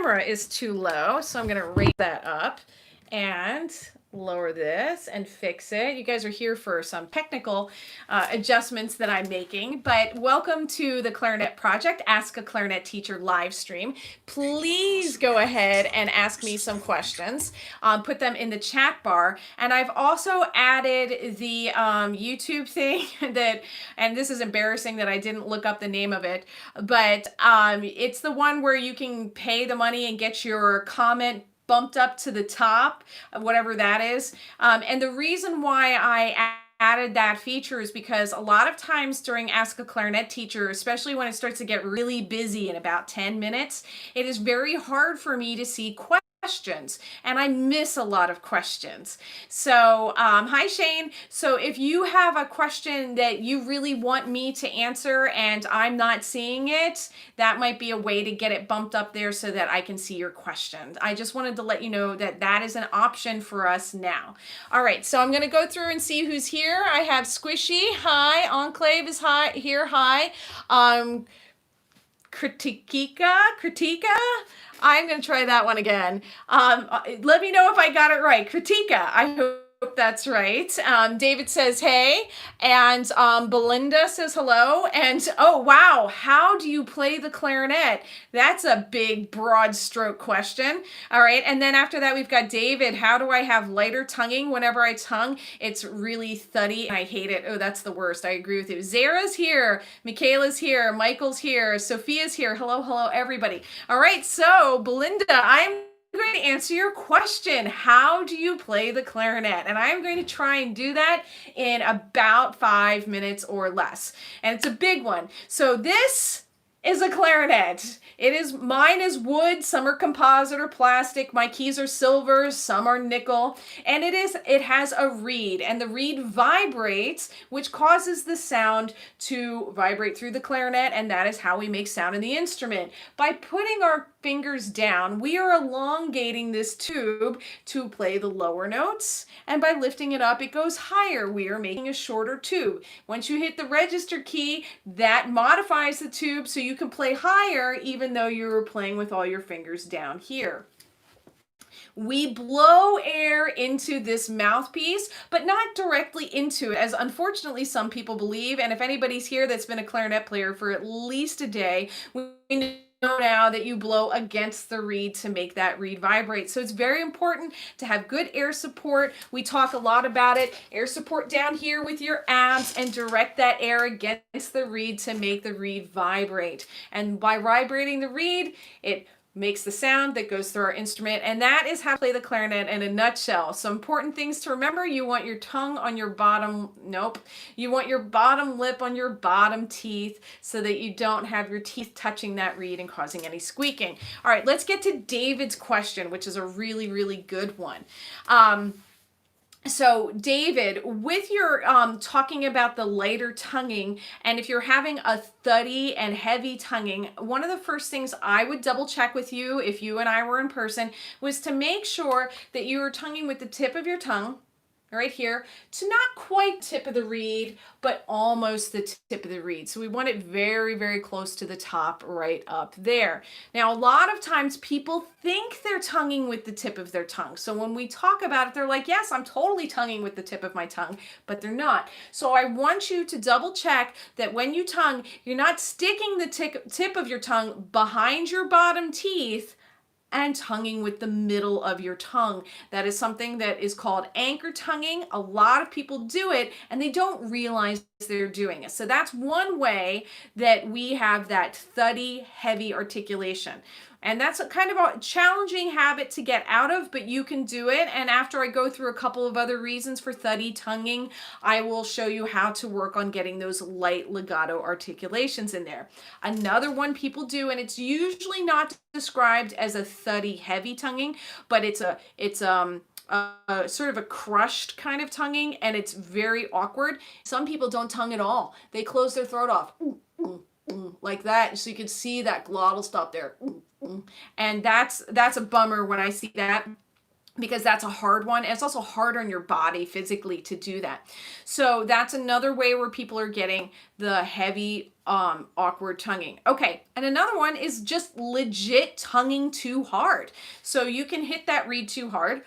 camera is too low, so I'm gonna raise that up and lower this and fix it. You guys are here for some technical adjustments that I'm making, but welcome to the Clarinet Project, Ask a Clarinet Teacher live stream. Please go ahead and ask me some questions. Put them in the chat bar. And I've also added the YouTube thing that, and this is embarrassing that I didn't look up the name of it, but it's the one where you can pay the money and get your comment bumped up to the top, whatever that is. And the reason why I added that feature is because a lot of times during Ask a Clarinet Teacher, especially when it starts to get really busy in about 10 minutes, it is very hard for me to see questions, and I miss a lot of questions. So hi Shane. So if you have a question that you really want me to answer and I'm not seeing it, that might be a way to get it bumped up there so that I can see your question. I just wanted to let you know that that is an option for us now. All right, so I'm going to go through and see who's here. I have Squishy, hi. Enclave is here, hi. Kritika. I'm going to try that one again. Let me know if I got it right. Kritika, I hope that's right. David says, hey. And Belinda says hello. And oh, wow. How do you play the clarinet? That's a big, broad stroke question. All right. And then after that, we've got David. How do I have lighter tonguing whenever I tongue? It's really thuddy and I hate it. Oh, that's the worst. I agree with you. Zara's here. Michaela's here. Michael's here. Sophia's here. Hello, everybody. All right. So Belinda, I'm going to answer your question. How do you play the clarinet? And I'm going to try and do that in about 5 minutes or less. And it's a big one. So this is a clarinet. Mine is wood, some are composite or plastic. My keys are silver, some are nickel. And it has a reed, and the reed vibrates, which causes the sound to vibrate through the clarinet, and that is how we make sound in the instrument. By putting our fingers down, we are elongating this tube to play the lower notes, and by lifting it up, it goes higher. We are making a shorter tube. Once you hit the register key, that modifies the tube so you can play higher even though you're playing with all your fingers down here. We blow air into this mouthpiece, but not directly into it, as unfortunately some people believe. And if anybody's here that's been a clarinet player for at least a day, we know now that you blow against the reed to make that reed vibrate. So it's very important to have good air support. We talk a lot about it. Air support down here with your abs and direct that air against the reed to make the reed vibrate. And by vibrating the reed, it makes the sound that goes through our instrument, and that is how to play the clarinet in a nutshell. So important things to remember: you want your tongue on your bottom, you want your bottom lip on your bottom teeth so that you don't have your teeth touching that reed and causing any squeaking. All right, let's get to David's question, which is a really, really good one. So David, with your talking about the lighter tonguing, and if you're having a thuddy and heavy tonguing, one of the first things I would double check with you if you and I were in person was to make sure that you were tonguing with the tip of your tongue right here to not quite tip of the reed, but almost the tip of the reed. So we want it very, very close to the top right up there. Now, a lot of times people think they're tonguing with the tip of their tongue. So when we talk about it, they're like, yes, I'm totally tonguing with the tip of my tongue, but they're not. So I want you to double check that when you tongue, you're not sticking the tip of your tongue behind your bottom teeth and tonguing with the middle of your tongue. That is something that is called anchor tonguing. A lot of people do it and they don't realize they're doing it. So that's one way that we have that thuddy, heavy articulation. And that's a kind of a challenging habit to get out of, but you can do it. And after I go through a couple of other reasons for thuddy tonguing, I will show you how to work on getting those light legato articulations in there. Another one people do, and it's usually not described as a thuddy heavy tonguing, but it's sort of a crushed kind of tonguing, and it's very awkward. Some people don't tongue at all. They close their throat off like that, so you can see that glottal stop there. And that's a bummer when I see that. because that's a hard one. It's also hard on your body physically to do that. So that's another way where people are getting the heavy, awkward tonguing. Okay, and another one is just legit tonguing too hard. So you can hit that reed too hard.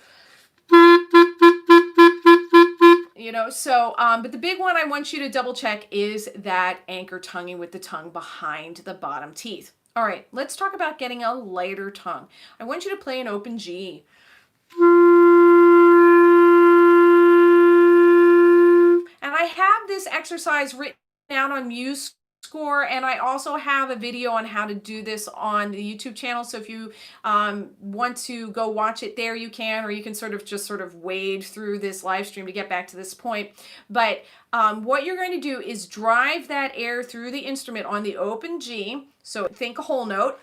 But the big one I want you to double check is that anchor tonguing with the tongue behind the bottom teeth. All right, let's talk about getting a lighter tongue. I want you to play an open G. And I have this exercise written down on Musescore, and I also have a video on how to do this on the YouTube channel. So if you want to go watch it there, you can, or you can sort of wade through this live stream to get back to this point. But what you're going to do is drive that air through the instrument on the open G. So think a whole note.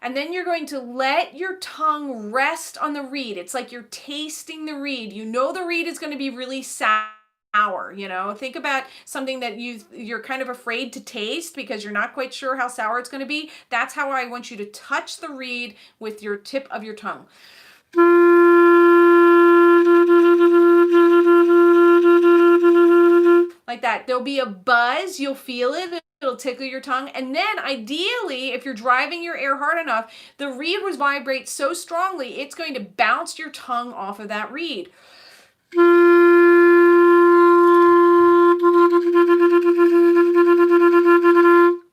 And then you're going to let your tongue rest on the reed. It's like you're tasting the reed. You know the reed is going to be really sour. Think about something that you're kind of afraid to taste because you're not quite sure how sour it's going to be. That's how I want you to touch the reed with your tip of your tongue. Like that. There'll be a buzz. You'll feel it. It'll tickle your tongue. And then ideally, if you're driving your air hard enough, the reed will vibrate so strongly, it's going to bounce your tongue off of that reed.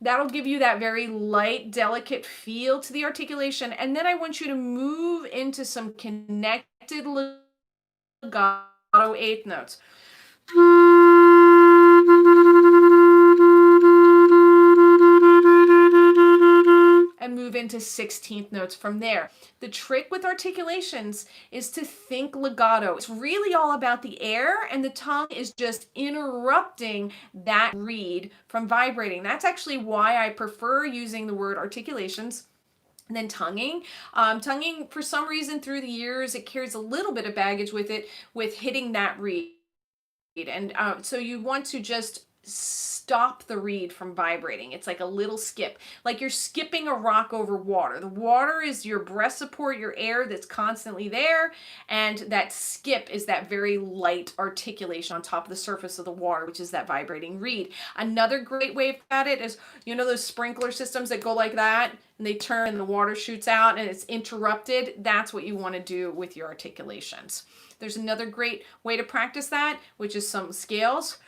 That'll give you that very light, delicate feel to the articulation. And then I want you to move into some connected legato eighth notes. And move into 16th notes from there. The trick with articulations is to think legato. It's really all about the air, and the tongue is just interrupting that reed from vibrating. That's actually why I prefer using the word articulations than tonguing. Tonguing, for some reason through the years, it carries a little bit of baggage with it, with hitting that reed. And so you want to just stop the reed from vibrating. It's like a little skip, like you're skipping a rock over water. The water is your breath support, your air that's constantly there, and that skip is that very light articulation on top of the surface of the water, which is that vibrating reed. Another great way at it is, those sprinkler systems that go like that, and they turn and the water shoots out and it's interrupted. That's what you want to do with your articulations. There's another great way to practice that, which is some scales.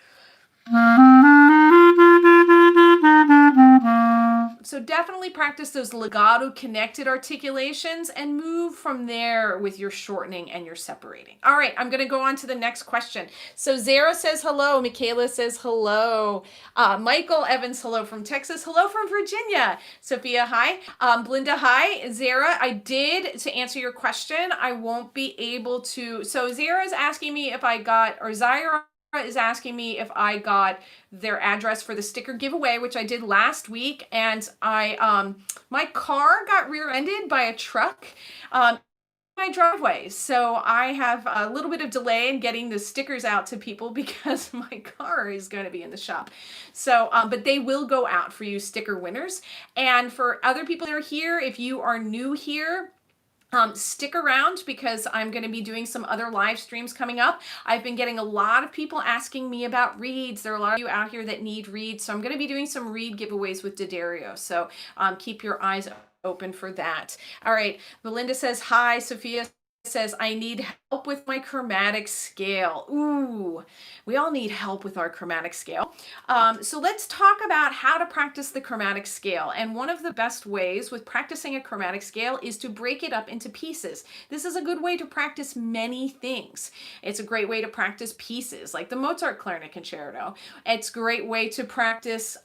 So definitely practice those legato connected articulations and move from there with your shortening and your separating. All right, I'm going to go on to the next question. So Zara says hello. Michaela says hello. Michael Evans, hello from Texas. Hello from Virginia. Sophia, hi. Belinda, hi. Zara, to answer your question, I won't be able to. So Zara is asking me if I got, or Zaira is asking me if I got their address for the sticker giveaway, which I did last week, and my car got rear-ended by a truck in my driveway, so I have a little bit of delay in getting the stickers out to people because my car is going to be in the shop. So but they will go out for you sticker winners. And for other people that are here, if you are new here, stick around because I'm going to be doing some other live streams coming up. I've been getting a lot of people asking me about reeds. There are a lot of you out here that need reeds, so I'm going to be doing some reed giveaways with D'Addario. So keep your eyes open for that. All right, Melinda says hi. Sophia says, I need help with my chromatic scale. Ooh, we all need help with our chromatic scale. So let's talk about how to practice the chromatic scale. And one of the best ways with practicing a chromatic scale is to break it up into pieces. This is a good way to practice many things. It's a great way to practice pieces like the Mozart Clarinet Concerto. It's a great way to practice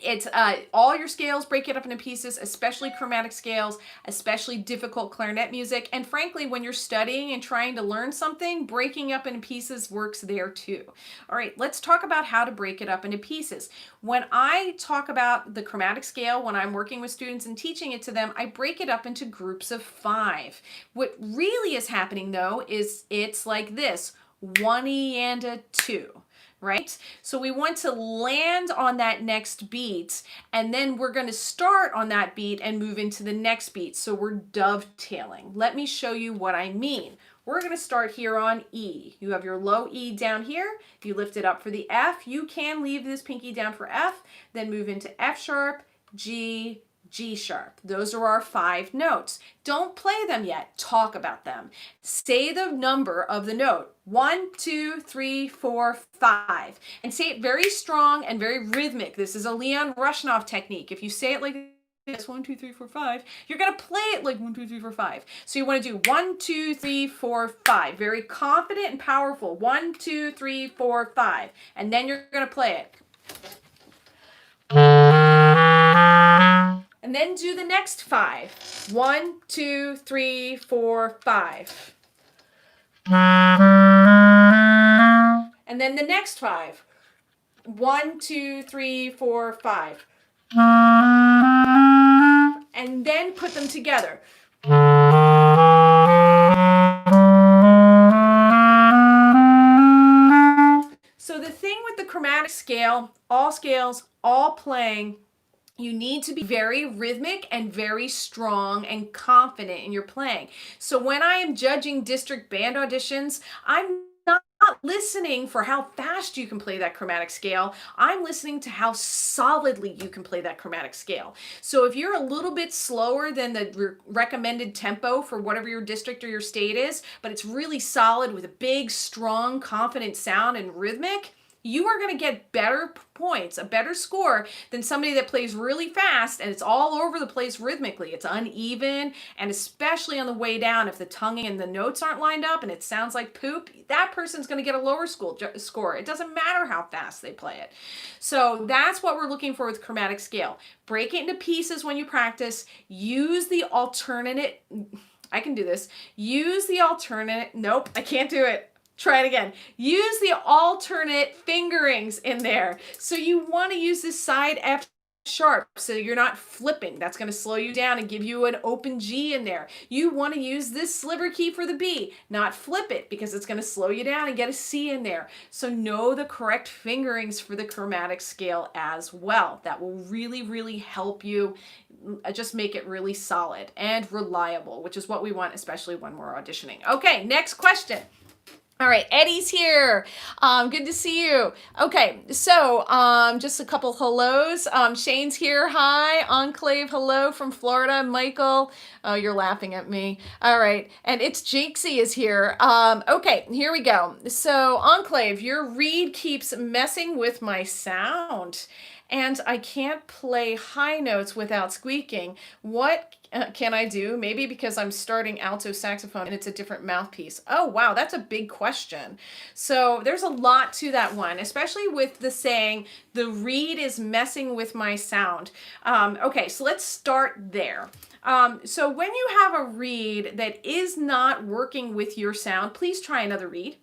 it's all your scales, break it up into pieces, especially chromatic scales, especially difficult clarinet music. And frankly, when you're studying and trying to learn something, breaking up into pieces works there too. All right, let's talk about how to break it up into pieces. When I talk about the chromatic scale, when I'm working with students and teaching it to them, I break it up into groups of 5. What really is happening though is it's like this: 1 E and a 2. right? So we want to land on that next beat, and then we're going to start on that beat and move into the next beat. So we're dovetailing. Let me show you what I mean. We're going to start here on E. You have your low E down here. If you lift it up for the F, you can leave this pinky down for F, then move into F sharp, G, G sharp. Those are our 5 notes. Don't play them yet. Talk about them. Say the number of the note. 1, 2, 3, 4, 5. And say it very strong and very rhythmic. This is a Leon Rushnov technique. If you say it like this, 1, 2, 3, 4, 5, you're going to play it like 1, 2, 3, 4, 5. So you want to do 1, 2, 3, 4, 5. Very confident and powerful. 1, 2, 3, 4, 5. And then you're going to play it. And then do the next 5. 1, 2, 3, 4, 5. And then the next 5. 1, 2, 3, 4, 5. And then put them together. So the thing with the chromatic scale, all scales, all playing, you need to be very rhythmic and very strong and confident in your playing. So when I am judging district band auditions, I'm not listening for how fast you can play that chromatic scale. I'm listening to how solidly you can play that chromatic scale. So if you're a little bit slower than the recommended tempo for whatever your district or your state is, but it's really solid with a big, strong, confident sound and rhythmic, you are going to get better points, a better score than somebody that plays really fast and it's all over the place rhythmically. It's uneven, and especially on the way down, if the tonguing and the notes aren't lined up and it sounds like poop, that person's going to get a lower score. It doesn't matter how fast they play it. So that's what we're looking for with chromatic scale. Break it into pieces when you practice. Use the alternate. I can do this. Use the alternate. Nope, I can't do it. Try it again. Use the alternate fingerings in there. So you want to use this side F sharp so you're not flipping. That's going to slow you down and give you an open G in there. You want to use this sliver key for the B, not flip it, because it's going to slow you down and get a C in there. So know the correct fingerings for the chromatic scale as well. That will really, really help you just make it really solid and reliable, which is what we want, especially when we're auditioning. Okay, next question. All right, Eddie's here. Good to see you. Okay, so just a couple hellos. Shane's here. Hi. Enclave, hello from Florida. Michael. Oh, you're laughing at me. All right, and it's Jinxie is here. Okay, here we go. So Enclave, your reed keeps messing with my sound, and I can't play high notes without squeaking. What can I do? Maybe because I'm starting alto saxophone and it's a different mouthpiece. Oh, wow, that's a big question. So there's a lot to that one, especially with the saying, the reed is messing with my sound. Okay, so let's start there. So when you have a reed that is not working with your sound, please try another reed.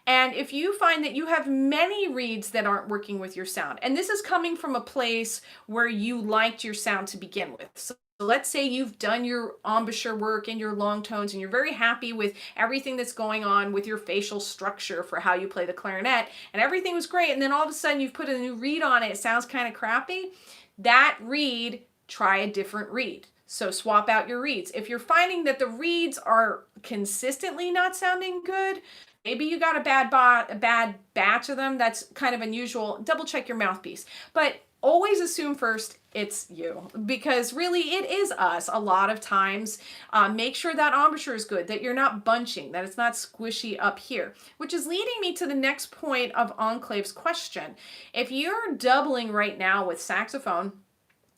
And if you find that you have many reeds that aren't working with your sound, and this is coming from a place where you liked your sound to begin with. So let's say you've done your embouchure work and your long tones and you're very happy with everything that's going on with your facial structure for how you play the clarinet, and everything was great, and then all of a sudden you've put a new reed on it, it sounds kind of crappy. That reed, try a different reed. So swap out your reeds. If you're finding that the reeds are consistently not sounding good, maybe you got a bad batch of them, that's kind of unusual, double check your mouthpiece. But always assume first it's you, because really it is us a lot of times. Make sure that embouchure is good, that you're not bunching, that it's not squishy up here, which is leading me to the next point of Enclave's question. If you're doubling right now with saxophone,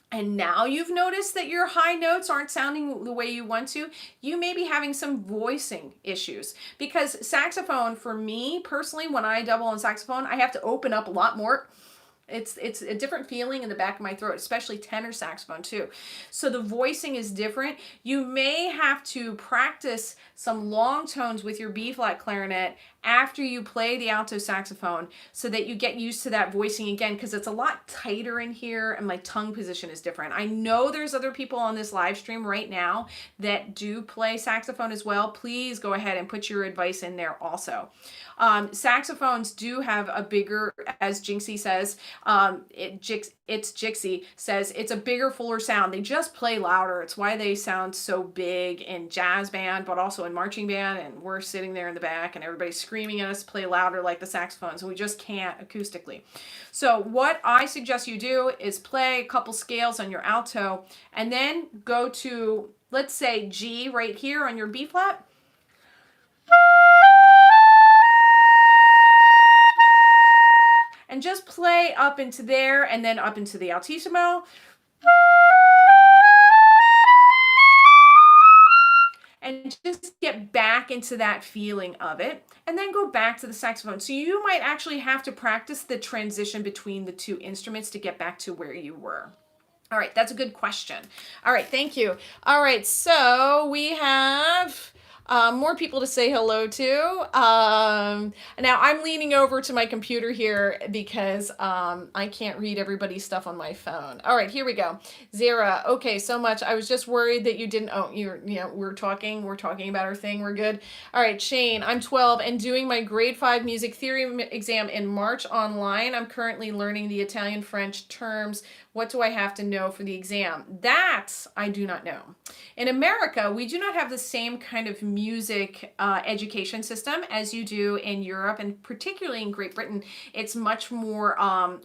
and now you've noticed that your high notes aren't sounding the way you want to, you may be having some voicing issues. Because saxophone, for me personally, when I double on saxophone, I have to open up a lot more It's a different feeling in the back of my throat, especially tenor saxophone too. So the voicing is different. You may have to practice some long tones with your B flat clarinet after you play the alto saxophone so that you get used to that voicing again, because it's a lot tighter in here and my tongue position is different. I know there's other people on this live stream right now that do play saxophone as well. Please go ahead and put your advice in there also. Saxophones do have a bigger, as Jinxie says, it's Jixie says, it's a bigger, fuller sound. They just play louder. It's why they sound so big in jazz band, but also in marching band. And we're sitting there in the back and everybody's screaming at us to play louder like the saxophones, and we just can't acoustically. So what I suggest you do is play a couple scales on your alto and then go to, let's say, G right here on your B flat. And just play up into there and then up into the altissimo. And just get back into that feeling of it and then go back to the saxophone. So you might actually have to practice the transition between the two instruments to get back to where you were. All right, that's a good question. All right, thank you. All right, so we have more people to say hello to. Now I'm leaning over to my computer here because I can't read everybody's stuff on my phone. All right, here we go. Zara, okay, so much. I was just worried that you didn't. Oh, we're talking about our thing. We're good. All right, Shane, I'm 12 and doing my grade 5 music theory exam in March online. I'm currently learning the Italian French terms. What do I have to know for the exam? That I do not know. In America, we do not have the same kind of music education system as you do in Europe, and particularly in Great Britain. It's much more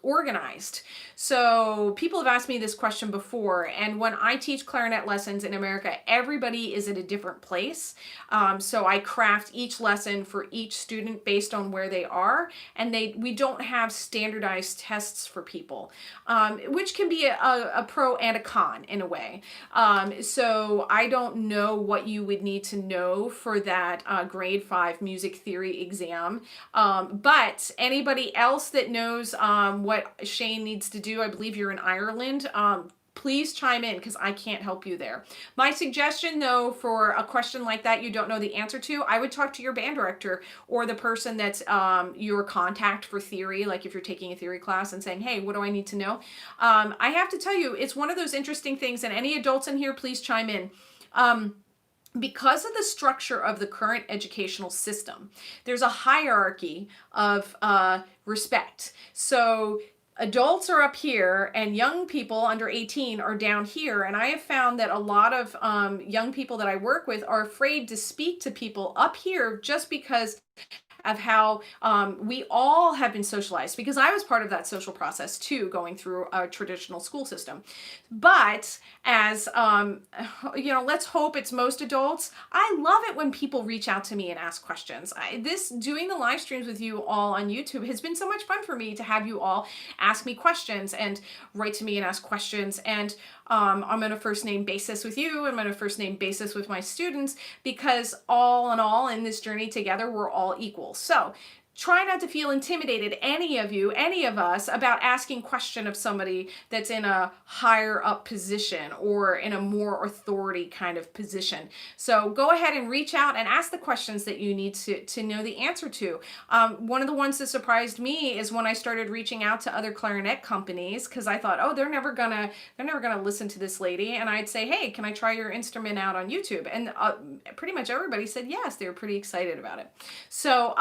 organized. So people have asked me this question before, and when I teach clarinet lessons in America, everybody is at a different place. So I craft each lesson for each student based on where they are, and we don't have standardized tests for people, which can be a pro and a con in a way. So I don't know what you would need to know for that grade 5 music theory exam. But anybody else that knows what Shane needs to do, I believe you're in Ireland, please chime in because I can't help you there. My suggestion though, for a question like that you don't know the answer to, I would talk to your band director or the person that's your contact for theory, like if you're taking a theory class, and saying, hey, what do I need to know? I have to tell you, it's one of those interesting things, and any adults in here, please chime in. Because of the structure of the current educational system, there's a hierarchy of respect. So adults are up here and young people under 18 are down here. And I have found that a lot of young people that I work with are afraid to speak to people up here just because of how we all have been socialized, because I was part of that social process too, going through a traditional school system. But as, let's hope it's most adults. I love it when people reach out to me and ask questions. Doing the live streams with you all on YouTube has been so much fun for me to have you all ask me questions and write to me and ask questions. And I'm on a first name basis with you. I'm on a first name basis with my students, because all in all, in this journey together, we're all equal. So try not to feel intimidated, any of us, about asking question of somebody that's in a higher up position or in a more authority kind of position. So go ahead and reach out and ask the questions that you need to know the answer to. One of the ones that surprised me is when I started reaching out to other clarinet companies, because I thought, oh, they're never gonna listen to this lady, and I'd say, hey, can I try your instrument out on YouTube? And pretty much everybody said yes. They were pretty excited about it. So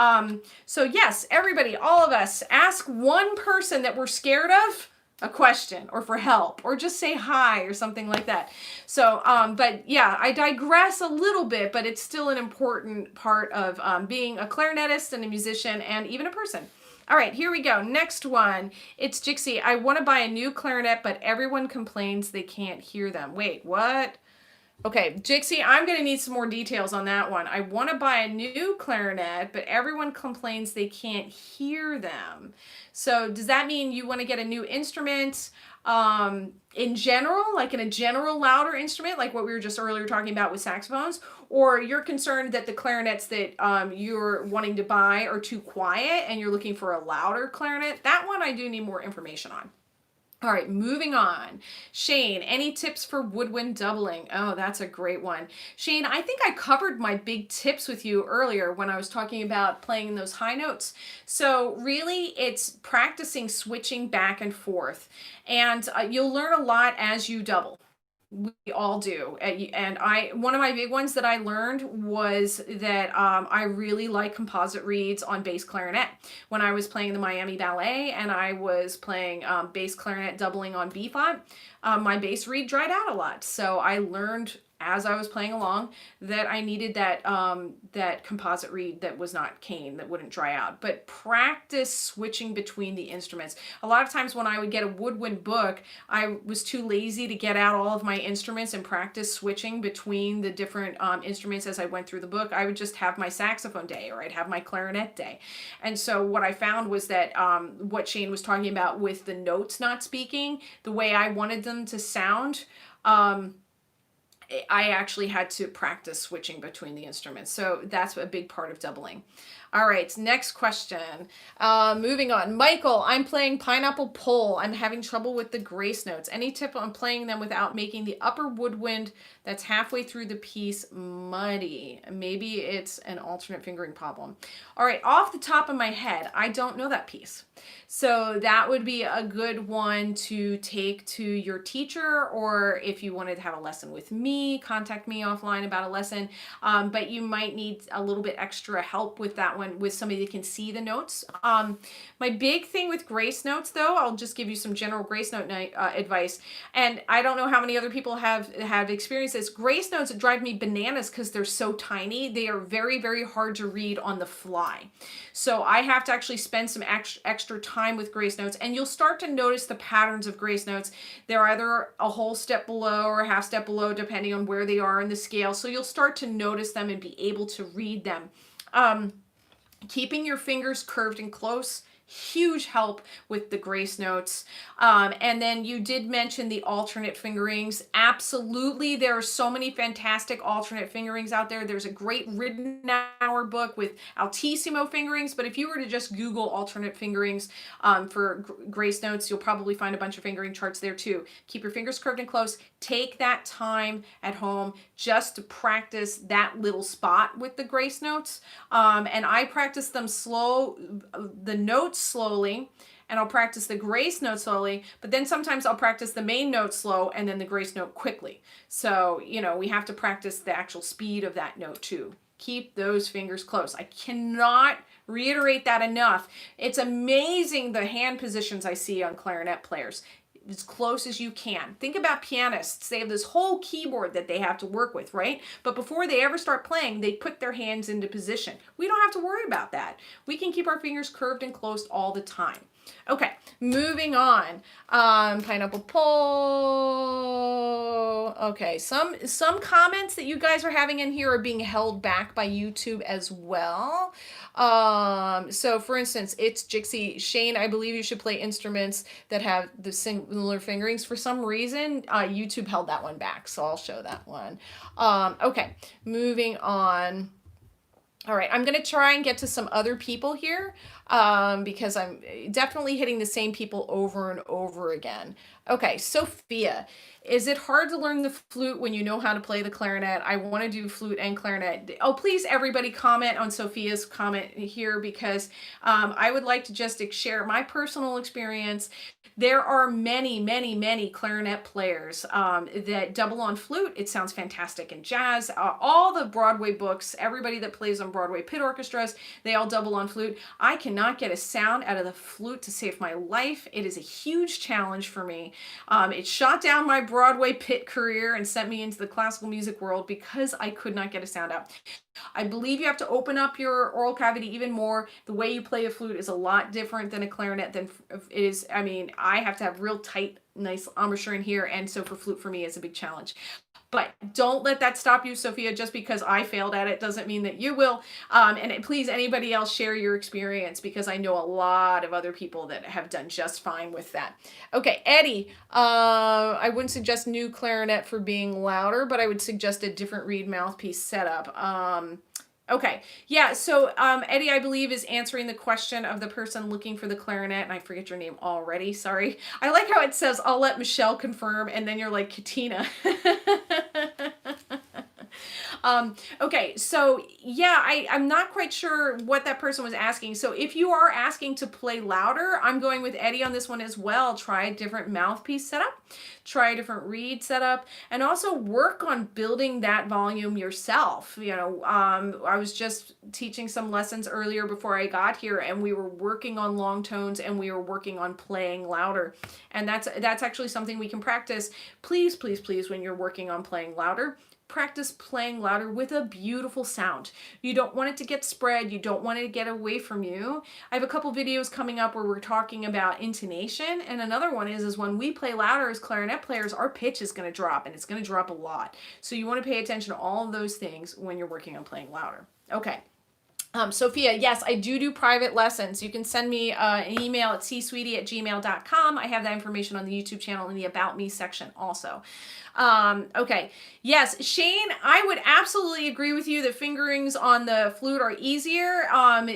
yes, everybody, all of us, ask one person that we're scared of a question, or for help, or just say hi or something like that. So, but yeah, I digress a little bit, but it's still an important part of being a clarinetist and a musician and even a person. All right, here we go. Next one. It's Jixie. I want to buy a new clarinet, but everyone complains they can't hear them. Wait, what? Okay, Jixie, I'm going to need some more details on that one. I want to buy a new clarinet, but everyone complains they can't hear them. So does that mean you want to get a new instrument? in general, like in a general louder instrument, like what we were just earlier talking about with saxophones, or you're concerned that the clarinets that you're wanting to buy are too quiet and you're looking for a louder clarinet, that one I do need more information on. All right, moving on. Shane, any tips for woodwind doubling? Oh, that's a great one. Shane, I think I covered my big tips with you earlier when I was talking about playing those high notes. So really, it's practicing switching back and forth. And you'll learn a lot as you double. We all do. And one of my big ones that I learned was that I really like composite reeds on bass clarinet. When I was playing the Miami Ballet and I was playing bass clarinet doubling on B flat, my bass reed dried out a lot. So I learned as I was playing along that I needed that that composite reed that was not cane, that wouldn't dry out. But practice switching between the instruments. A lot of times when I would get a woodwind book, I was too lazy to get out all of my instruments and practice switching between the different instruments as I went through the book. I would just have my saxophone day, or I'd have my clarinet day. And so what I found was that what Shane was talking about with the notes not speaking, the way I wanted them to sound, I actually had to practice switching between the instruments. So that's a big part of doubling. All right, next question. Moving on. Michael, I'm playing Pineapple Pole. I'm having trouble with the grace notes. Any tip on playing them without making the upper woodwind that's halfway through the piece muddy? Maybe it's an alternate fingering problem. All right, off the top of my head, I don't know that piece. So that would be a good one to take to your teacher, or if you wanted to have a lesson with me, contact me offline about a lesson. But you might need a little bit extra help with that one, with somebody that can see the notes. My big thing with grace notes, though, I'll just give you some general grace note advice. And I don't know how many other people have experienced this. Grace notes drive me bananas because they're so tiny. They are very, very hard to read on the fly. So I have to actually spend some extra time with grace notes, and you'll start to notice the patterns of grace notes. They're either a whole step below or a half step below, depending on where they are in the scale. So you'll start to notice them and be able to read them. Keeping your fingers curved and close, huge help with the grace notes. And then you did mention the alternate fingerings. Absolutely, there are so many fantastic alternate fingerings out there. There's a great Ridenour book with altissimo fingerings, but if you were to just Google alternate fingerings for grace notes, you'll probably find a bunch of fingering charts there too. Keep your fingers curved and close. Take that time at home just to practice that little spot with the grace notes. And I practice them slow, the notes slowly, and I'll practice the grace note slowly, but then sometimes I'll practice the main note slow and then the grace note quickly. So, you know, we have to practice the actual speed of that note too. Keep those fingers close. I cannot reiterate that enough. It's amazing the hand positions I see on clarinet players. As close as you can. Think about pianists. They have this whole keyboard that they have to work with, right? But before they ever start playing, they put their hands into position. We don't have to worry about that. We can keep our fingers curved and closed all the time. Okay, moving on. Pineapple Pole. Okay, some comments that you guys are having in here are being held back by YouTube as well. So for instance, it's Jixie. Shane, I believe you should play instruments that have the similar fingerings. For some reason, YouTube held that one back, so I'll show that one. Okay, moving on. All right, I'm going to try and get to some other people here because I'm definitely hitting the same people over and over again. Okay, Sophia, is it hard to learn the flute when you know how to play the clarinet? I want to do flute and clarinet. Oh, please, everybody comment on Sophia's comment here because I would like to just share my personal experience. There are many, many, many clarinet players that double on flute. It sounds fantastic in jazz. All the Broadway books, everybody that plays on Broadway pit orchestras, they all double on flute. I cannot get a sound out of the flute to save my life. It is a huge challenge for me. It shot down my Broadway pit career and sent me into the classical music world because I could not get a sound out. I believe you have to open up your oral cavity even more. The way you play a flute is a lot different than a clarinet than it is. I mean, I have to have real tight, nice embouchure in here. And so for flute, for me, it's a big challenge. But don't let that stop you, Sophia. Just because I failed at it doesn't mean that you will. And please, anybody else, share your experience, because I know a lot of other people that have done just fine with that. Okay, Eddie, I wouldn't suggest new clarinet for being louder, but I would suggest a different reed mouthpiece setup. Okay, yeah, so Eddie, I believe, is answering the question of the person looking for the clarinet, and I forget your name already, sorry. I like how it says, I'll let Michelle confirm, and then you're like, Katina. Okay, so yeah, I'm not quite sure what that person was asking. So if you are asking to play louder, I'm going with Eddie on this one as well. Try a different mouthpiece setup, try a different reed setup, and also work on building that volume yourself. You know, I was just teaching some lessons earlier before I got here, and we were working on long tones and we were working on playing louder. And that's actually something we can practice. Please, please, please, when you're working on playing louder, practice playing louder with a beautiful sound. You don't want it to get spread. You don't want it to get away from you. I have a couple videos coming up where we're talking about intonation. And another one is when we play louder as clarinet players, our pitch is going to drop, and it's going to drop a lot. So you want to pay attention to all of those things when you're working on playing louder. Okay. Sophia, yes, I do private lessons. You can send me an email at csweetie@gmail.com. I have that information on the YouTube channel in the About Me section also. Okay, yes, Shane, I would absolutely agree with you that fingerings on the flute are easier.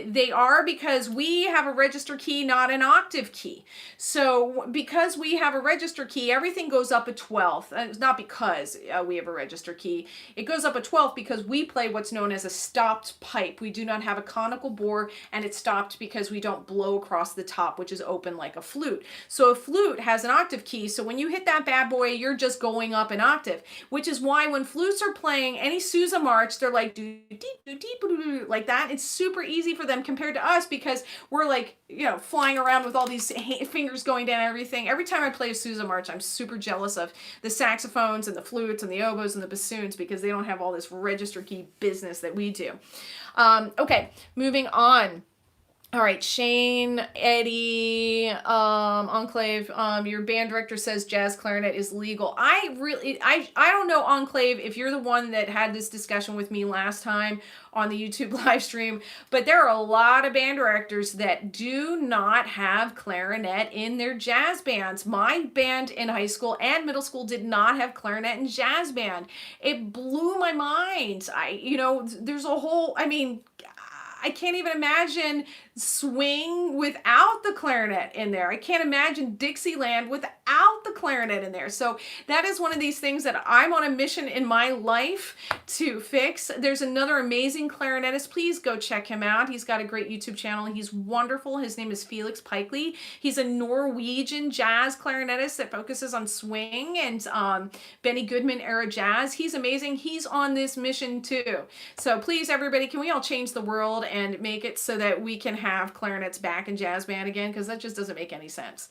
They are, because we have a register key, not an octave key. So because we have a register key, everything goes up a 12th. It's not because we have a register key. It goes up a 12th because we play what's known as a stopped pipe. We do not have a conical bore, and it's stopped because we don't blow across the top, which is open like a flute. So a flute has an octave key. So when you hit that bad boy, you're just going up an octave, which is why when flutes are playing any Sousa march, they're like do deep do deep like that. It's super easy for them compared to us, because we're like, you know, flying around with all these fingers going down everything. Every time I play a Sousa march, I'm super jealous of the saxophones and the flutes and the oboes and the bassoons, because they don't have all this register key business that we do. Okay, moving on. All right, Shane, Eddie, Enclave, your band director says jazz clarinet is legal. I don't know, Enclave, if you're the one that had this discussion with me last time on the YouTube live stream, but there are a lot of band directors that do not have clarinet in their jazz bands. My band in high school and middle school did not have clarinet in jazz band. It blew my mind. There's a whole, I can't even imagine swing without the clarinet in there. I can't imagine Dixieland without the clarinet in there. So that is one of these things that I'm on a mission in my life to fix. There's another amazing clarinetist. Please go check him out. He's got a great YouTube channel. He's wonderful. His name is Felix Pikely. He's a Norwegian jazz clarinetist that focuses on swing and Benny Goodman era jazz. He's amazing. He's on this mission too. So please, everybody, can we all change the world and make it so that we can have clarinets back in jazz band again? Because that just doesn't make any sense.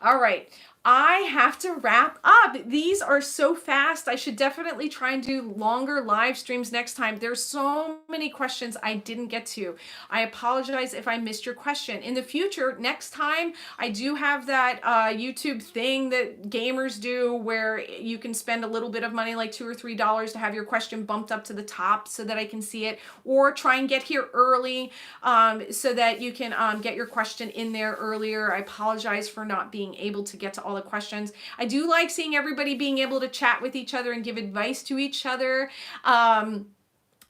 All right, I have to wrap up. These are so fast. I should definitely try and do longer live streams next time. There's so many questions I didn't get to. I apologize if I missed your question. In the future, next time, I do have that YouTube thing that gamers do where you can spend a little bit of money, like $2 or $3, to have your question bumped up to the top so that I can see it, or try and get here early so that you can get your question in there earlier. I apologize for not being able to get to all the questions. I do like seeing everybody being able to chat with each other and give advice to each other. And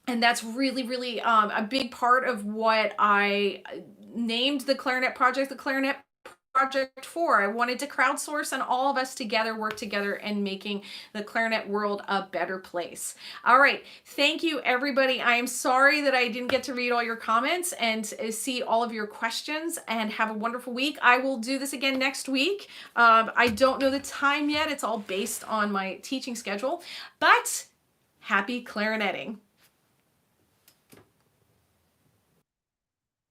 that's really, really a big part of what I named the Clarinet Project, the Clarinet Project for. I wanted to crowdsource and all of us together work together and making the clarinet world a better place. All right. Thank you, everybody. I am sorry that I didn't get to read all your comments and see all of your questions, and have a wonderful week. I will do this again next week. I don't know the time yet. It's all based on my teaching schedule, but happy clarinetting.